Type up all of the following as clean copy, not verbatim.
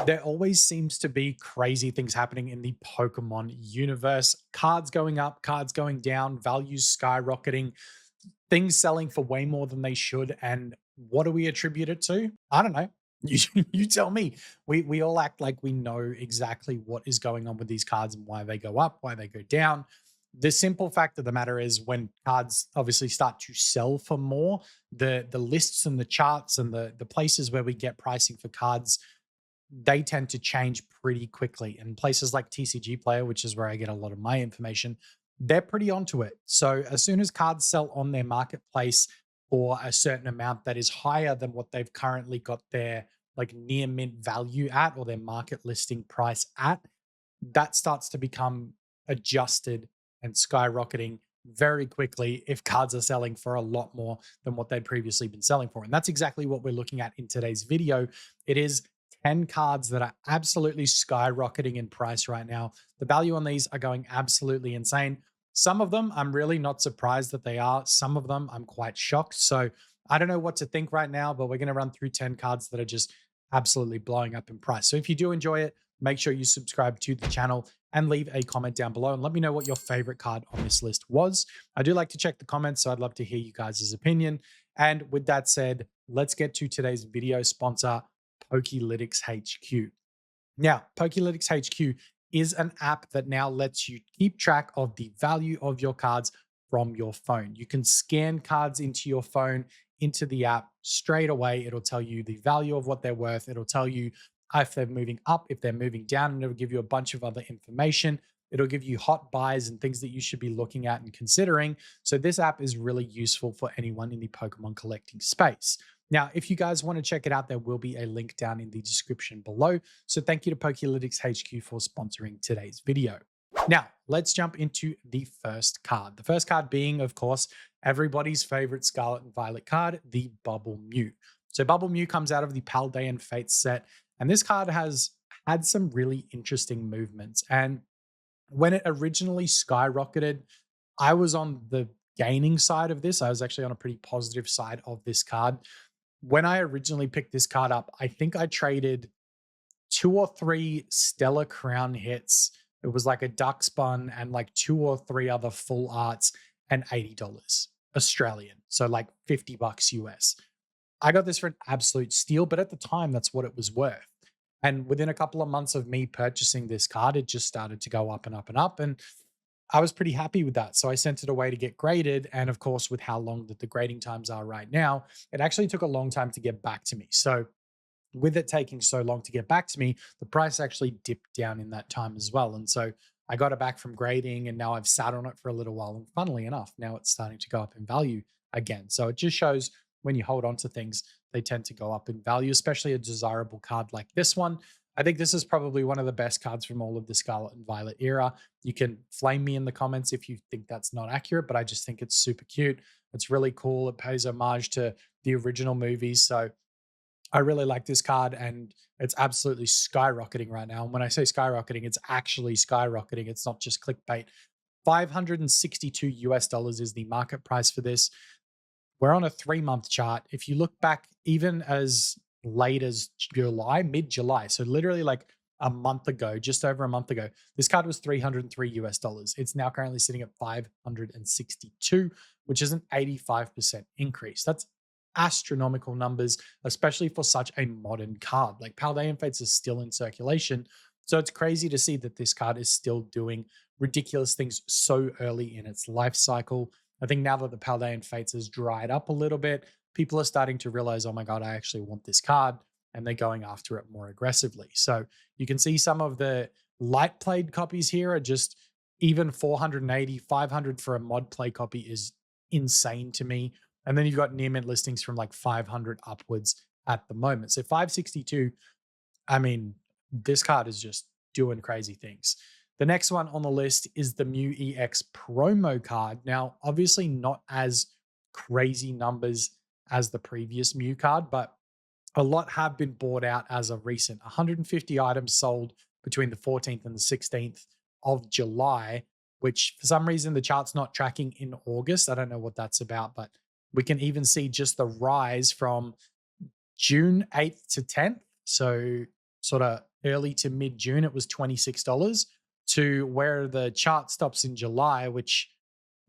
There always seems to be crazy things happening in the Pokemon universe. Cards going up, cards going down, values skyrocketing, things selling for way more than they should. And what do we attribute it to? I don't know. You tell me. We all act like we know exactly what is going on with these cards and why they go up, why they go down. The simple fact of the matter is when cards obviously start to sell for more, the lists and the charts and the places where we get pricing for cards, they tend to change pretty quickly. And places like TCG Player, which is where I get a lot of my information, they're pretty onto it. So as soon as cards sell on their marketplace for a certain amount that is higher than what they've currently got their like near mint value at or their market listing price at, that starts to become adjusted and skyrocketing very quickly if cards are selling for a lot more than what they'd previously been selling for. And that's exactly what we're looking at in today's video. It is 10 cards that are absolutely skyrocketing in price right now. The value on these are going absolutely insane. Some of them I'm really not surprised that they are. Some of them I'm quite shocked. So I don't know what to think right now, but we're going to run through 10 cards that are just absolutely blowing up in price. So if you do enjoy it, make sure you subscribe to the channel and leave a comment down below and let me know what your favorite card on this list was. I do like to check the comments, so I'd love to hear you guys' opinion. And with that said, let's get to today's video sponsor, Pokeylitix HQ. Now, Pokeylitix HQ is an app that now lets you keep track of the value of your cards from your phone. You can scan cards into your phone, into the app straight away. It'll tell you the value of what they're worth. It'll tell you if they're moving up, if they're moving down, and it'll give you a bunch of other information. It'll give you hot buys and things that you should be looking at and considering. So this app is really useful for anyone in the Pokemon collecting space. Now, if you guys want to check it out, there will be a link down in the description below. So thank you to Pokeylitix HQ for sponsoring today's video. Now, let's jump into the first card. The first card being, of course, everybody's favorite Scarlet and Violet card, the Bubble Mew. So Bubble Mew comes out of the Paldean Fates set, and this card has had some really interesting movements. And when it originally skyrocketed, I was on the gaining side of this. I was actually on a pretty positive side of this card. When I originally picked this card up, I think I traded 2 or 3 Stellar Crown hits. It was like a duck spun and like 2 or 3 other full arts and $80 Australian. So like $50 US. I got this for an absolute steal, but at the time, that's what it was worth. And within a couple of months of me purchasing this card, it just started to go up and up and up. And I was pretty happy with that. So I sent it away to get graded. And of course, with how long that the grading times are right now, it actually took a long time to get back to me. So with it taking so long to get back to me, the price actually dipped down in that time as well. And so I got it back from grading and now I've sat on it for a little while. And funnily enough, now it's starting to go up in value again. So it just shows when you hold on to things, they tend to go up in value, especially a desirable card like this one. I think this is probably one of the best cards from all of the Scarlet and Violet era. You can flame me in the comments if you think that's not accurate, but I just think it's super cute. It's really cool. It pays homage to the original movies. So I really like this card and it's absolutely skyrocketing right now. And when I say skyrocketing, it's actually skyrocketing. It's not just clickbait. 562 US dollars is the market price for this. We're on a 3-month chart. If you look back even as late as July, mid-July, so literally like a month ago, just over a month ago, this card was 303 US dollars. It's now currently sitting at 562, which is an 85% increase. That's astronomical numbers, especially for such a modern card. Like Paldean Fates is still in circulation. So it's crazy to see that this card is still doing ridiculous things so early in its life cycle. I think now that the Paldean Fates has dried up a little bit, people are starting to realize, oh my God, I actually want this card. And they're going after it more aggressively. So you can see some of the light played copies here are just even 480, 500 for a mod play copy is insane to me. And then you've got near mint listings from like 500 upwards at the moment. So 562, I mean, this card is just doing crazy things. The next one on the list is the Mew EX promo card. Now, obviously not as crazy numbers as the previous Mew card, but a lot have been bought out as of recent. 150 items sold between the 14th and the 16th of July, which for some reason the chart's not tracking in August. I don't know what that's about, but we can even see just the rise from June 8th to 10th. So sort of early to mid June, it was $26 to where the chart stops in July, which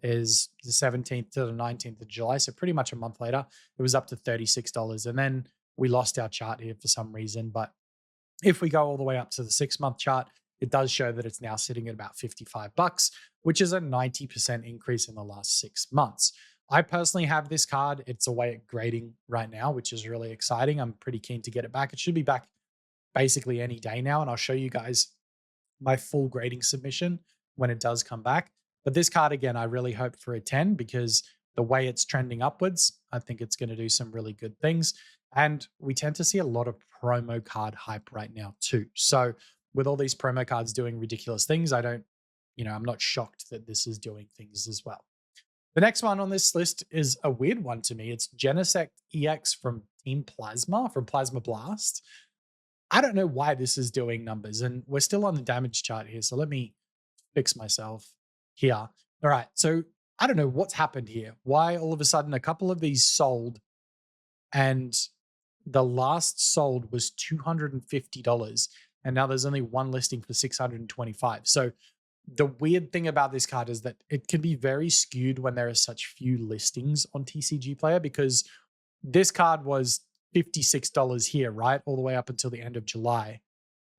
is the 17th to the 19th of July. So pretty much a month later, it was up to $36. And then we lost our chart here for some reason. But if we go all the way up to the 6-month chart, it does show that it's now sitting at about $55, which is a 90% increase in the last 6 months. I personally have this card. It's away at grading right now, which is really exciting. I'm pretty keen to get it back. It should be back basically any day now, and I'll show you guys my full grading submission when it does come back. But this card, again, I really hope for a 10 because the way it's trending upwards, I think it's going to do some really good things. And we tend to see a lot of promo card hype right now, too. So with all these promo cards doing ridiculous things, I'm not shocked that this is doing things as well. The next one on this list is a weird one to me. It's Gengar EX from Team Plasma, from Plasma Blast. I don't know why this is doing numbers, and we're still on the damage chart here. So let me fix myself here. All right. So I don't know what's happened here. Why all of a sudden a couple of these sold, and the last sold was $250, and now there's only one listing for $625. So the weird thing about this card is that it can be very skewed when there are such few listings on TCG Player, because this card was $56 here, right? All the way up until the end of July.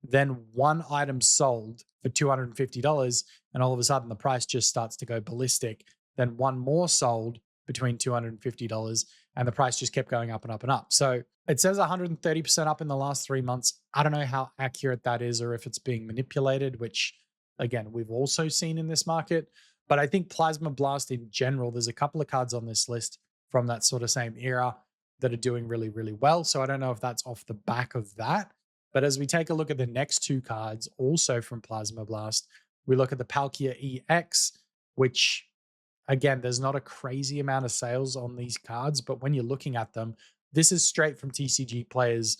Then one item sold for $250, and all of a sudden the price just starts to go ballistic. Then one more sold between $250, and the price just kept going up and up and up. So it says 130% up in the last 3 months. I don't know how accurate that is, or if it's being manipulated, which again, we've also seen in this market. But I think Plasma Blast in general, there's a couple of cards on this list from that sort of same era that are doing really, really well. So I don't know if that's off the back of that. But as we take a look at the next two cards, also from Plasma Blast, we look at the Palkia EX, which, again, there's not a crazy amount of sales on these cards, but when you're looking at them, this is straight from TCG Players.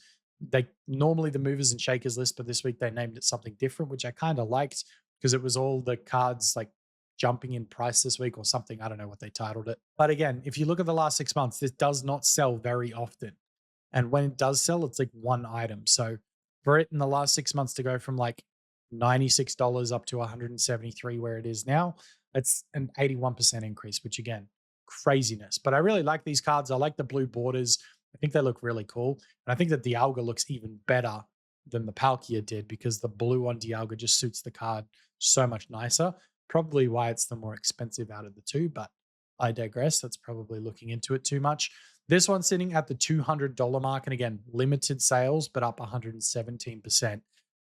They normally the movers and shakers list, but this week they named it something different, which I kind of liked because it was all the cards like jumping in price this week or something. I don't know what they titled it. But again, if you look at the last 6 months, this does not sell very often. And when it does sell, it's like one item. So for it in the last 6 months to go from like $96 up to $173 where it is now, it's an 81% increase, which again, craziness. But I really like these cards. I like the blue borders. I think they look really cool. And I think that Dialga looks even better than the Palkia did because the blue on Dialga just suits the card so much nicer. Probably why it's the more expensive out of the two, but I digress. That's probably looking into it too much. This one's sitting at the $200 mark. And again, limited sales, but up 117%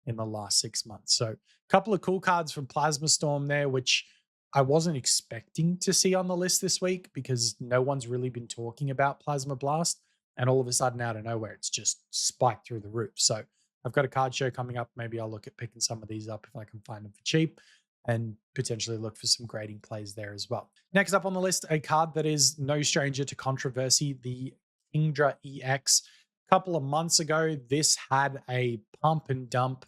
in the last 6 months. So a couple of cool cards from Plasma Storm there, which I wasn't expecting to see on the list this week because no one's really been talking about Plasma Blast. And all of a sudden, out of nowhere, it's just spiked through the roof. So I've got a card show coming up. Maybe I'll look at picking some of these up if I can find them for cheap and potentially look for some grading plays there as well. Next up on the list, a card that is no stranger to controversy, the Gengar EX. A couple of months ago, this had a pump and dump,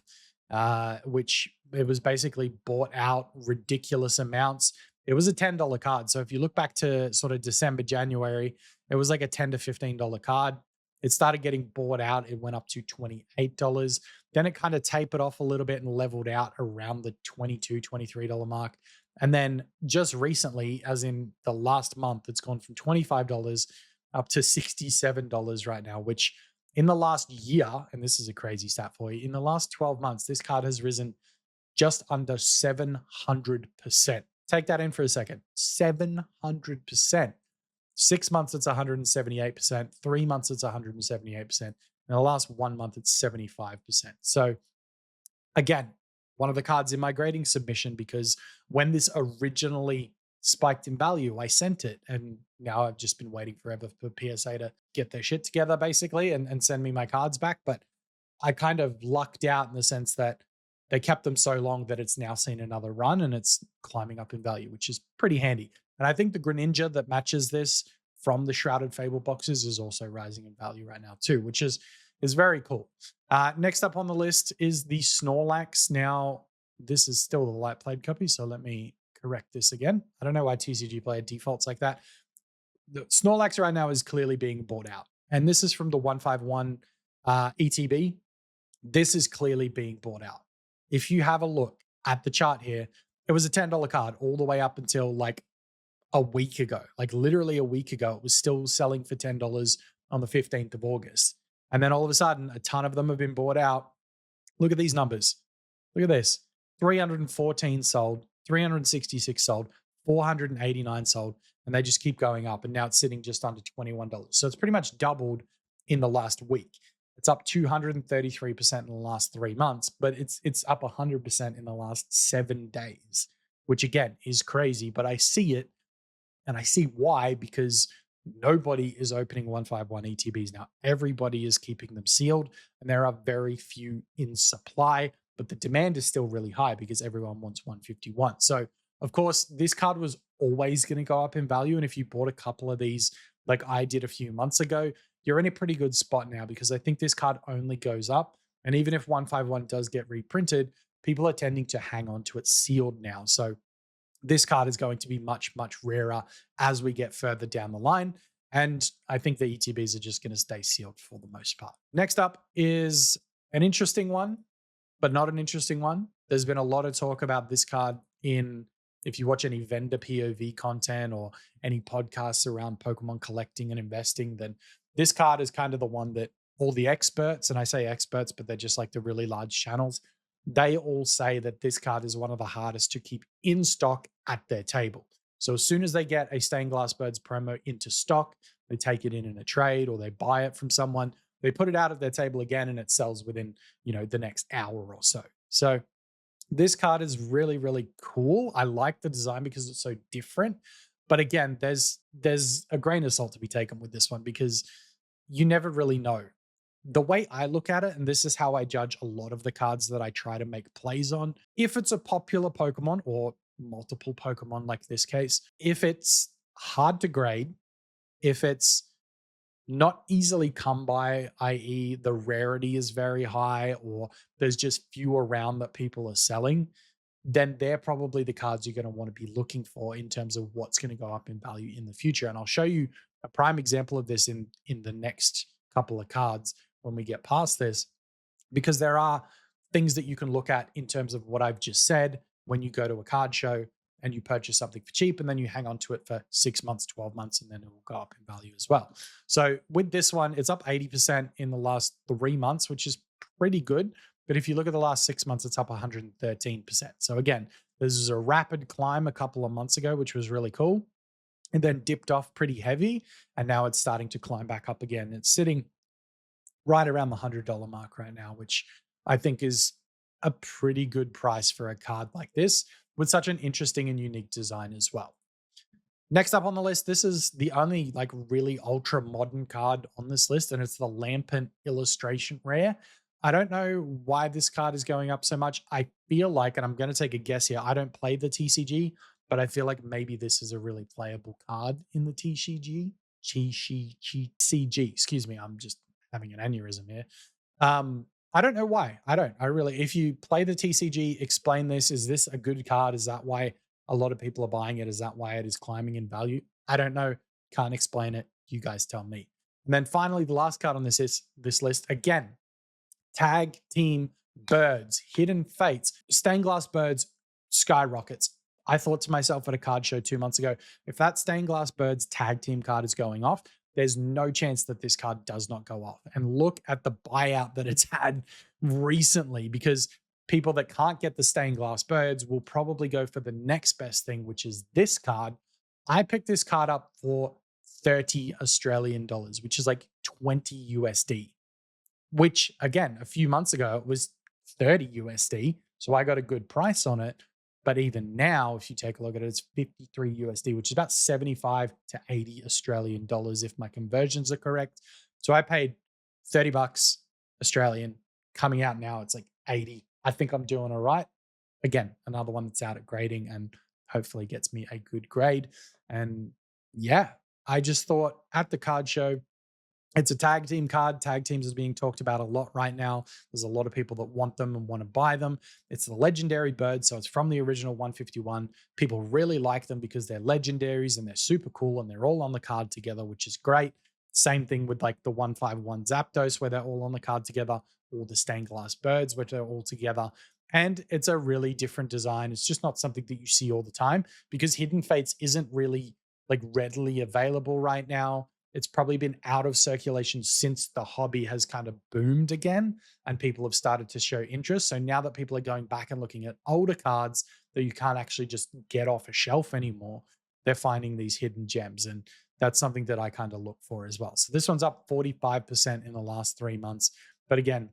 which it was basically bought out ridiculous amounts. It was a $10 card. So if you look back to sort of December, January, it was like a $10 to $15 card. It started getting bought out. It went up to $28. Then it kind of tapered off a little bit and leveled out around the $22, $23 mark. And then just recently, as in the last month, it's gone from $25 up to $67 right now, which in the last year, and this is a crazy stat for you, in the last 12 months, this card has risen just under 700%. Take that in for a second. 700%. 6 months, it's 178%. 3 months, it's 178%. In the last 1 month, it's 75%. So again, one of the cards in my grading submission, because when this originally spiked in value, I sent it. And now I've just been waiting forever for PSA to get their shit together, basically, and send me my cards back. But I kind of lucked out in the sense that they kept them so long that it's now seen another run and it's climbing up in value, which is pretty handy. And I think the Greninja that matches this from the Shrouded Fable boxes is also rising in value right now too, which is very cool. Next up on the list is the Snorlax. Now, this is still the light played copy, so let me correct this again. I don't know why TCG Player defaults like that. The Snorlax right now is clearly being bought out. And this is from the 151 ETB. This is clearly being bought out. If you have a look at the chart here, it was a $10 card all the way up until like a week ago, like literally a week ago. It was still selling for $10 on the 15th of August. And then all of a sudden, a ton of them have been bought out. Look at these numbers. Look at this: 314 sold, 366 sold, 489 sold, and they just keep going up. And now it's sitting just under $21. So it's pretty much doubled in the last week. It's up 233% in the last 3 months, but it's up 100% in the last 7 days, which again is crazy. But I see it, and I see why, because nobody is opening 151 ETBs now. Everybody is keeping them sealed, and there are very few in supply, but the demand is still really high because everyone wants 151. So, of course, this card was always going to go up in value. And if you bought a couple of these, like I did a few months ago, you're in a pretty good spot now, because I think this card only goes up. And even if 151 does get reprinted, people are tending to hang on to it sealed now. So, this card is going to be much, much rarer as we get further down the line. And I think the ETBs are just going to stay sealed for the most part. Next up is an interesting one, but not an interesting one. There's been a lot of talk about this card in, if you watch any vendor POV content or any podcasts around Pokemon collecting and investing, then this card is kind of the one that all the experts, and I say experts, but they're just like the really large channels, they all say that this card is one of the hardest to keep in stock at their table. So as soon as they get a Stained Glass Birds promo into stock, they take it in a trade or they buy it from someone, they put it out at their table again, and it sells within, the next hour or so. So this card is really, really cool. I like the design because it's so different. But again, there's a grain of salt to be taken with this one, because you never really know. The way I look at it, and this is how I judge a lot of the cards that I try to make plays on, if it's a popular Pokemon or multiple Pokemon like this case, if it's hard to grade, if it's not easily come by, i.e., the rarity is very high, or there's just few around that people are selling, then they're probably the cards you're going to want to be looking for in terms of what's going to go up in value in the future. And I'll show you a prime example of this in the next couple of cards when we get past this, because there are things that you can look at in terms of what I've just said when you go to a card show and you purchase something for cheap and then you hang on to it for 6 months, 12 months, and then it will go up in value as well. So with this one, it's up 80% in the last 3 months, which is pretty good. But if you look at the last 6 months, it's up 113%. So again, this is a rapid climb a couple of months ago, which was really cool, and then dipped off pretty heavy. And now it's starting to climb back up again. It's sitting right around the $100 mark right now, which I think is a pretty good price for a card like this with such an interesting and unique design as well. Next up on the list, this is the only like really ultra modern card on this list, and it's the Lampent illustration rare. I don't know why this card is going up so much. I feel like, and I'm going to take a guess here, I don't play the TCG, but I feel like maybe this is a really playable card in the TCG, excuse me, I'm just having an aneurysm here. I don't know why. I really, if you play the TCG, explain this. Is this a good card? Is that why a lot of people are buying it? Is that why it is climbing in value? I don't know. Can't explain it. You guys tell me. And then finally, the last card on this list, again, Tag Team Birds, Hidden Fates, Stained Glass Birds skyrockets. I thought to myself at a card show 2 months ago, if that Stained Glass Birds tag team card is going off, there's no chance that this card does not go off. And look at the buyout that it's had recently, because people that can't get the Stained Glass Birds will probably go for the next best thing, which is this card. I picked this card up for 30 Australian dollars, which is like 20 USD, which again, a few months ago, it was 30 USD. So I got a good price on it. But even now, if you take a look at it, it's 53 USD, which is about 75 to 80 Australian dollars if my conversions are correct. So I paid 30 bucks Australian. Coming out now, it's like 80. I think I'm doing all right. Again, another one that's out at grading and hopefully gets me a good grade. And yeah, I just thought at the card show, it's a tag team card. Tag teams is being talked about a lot right now. There's a lot of people that want them and want to buy them. It's the legendary bird, so it's from the original 151. People really like them because they're legendaries and they're super cool and they're all on the card together, which is great. Same thing with like the 151 Zapdos, where they're all on the card together. all the stained glass birds, which are all together. And it's a really different design. It's just not something that you see all the time because Hidden Fates isn't really like readily available right now. It's probably been out of circulation since the hobby has kind of boomed again and people have started to show interest. So now that people are going back and looking at older cards that you can't actually just get off a shelf anymore, they're finding these hidden gems. And that's something that I kind of look for as well. So this one's up 45% in the last 3 months. But again,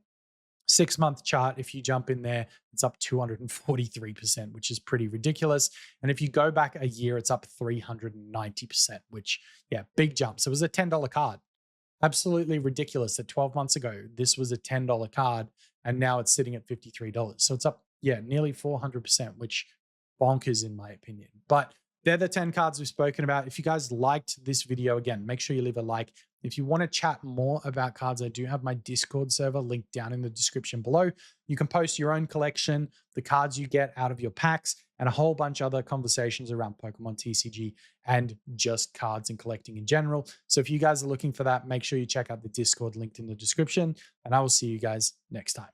6 month chart, if you jump in there, it's up 243%, which is pretty ridiculous. And if you go back a year, it's up 390%, which, yeah, big jump. So it was a $10 card. Absolutely ridiculous that 12 months ago, this was a $10 card and now it's sitting at $53. So it's up, yeah, nearly 400%, which bonkers in my opinion. But they're the 10 cards we've spoken about. If you guys liked this video, again, make sure you leave a like. If you want to chat more about cards, I do have my Discord server linked down in the description below. You can post your own collection, the cards you get out of your packs, and a whole bunch of other conversations around Pokemon TCG and just cards and collecting in general. So if you guys are looking for that, make sure you check out the Discord linked in the description, and I will see you guys next time.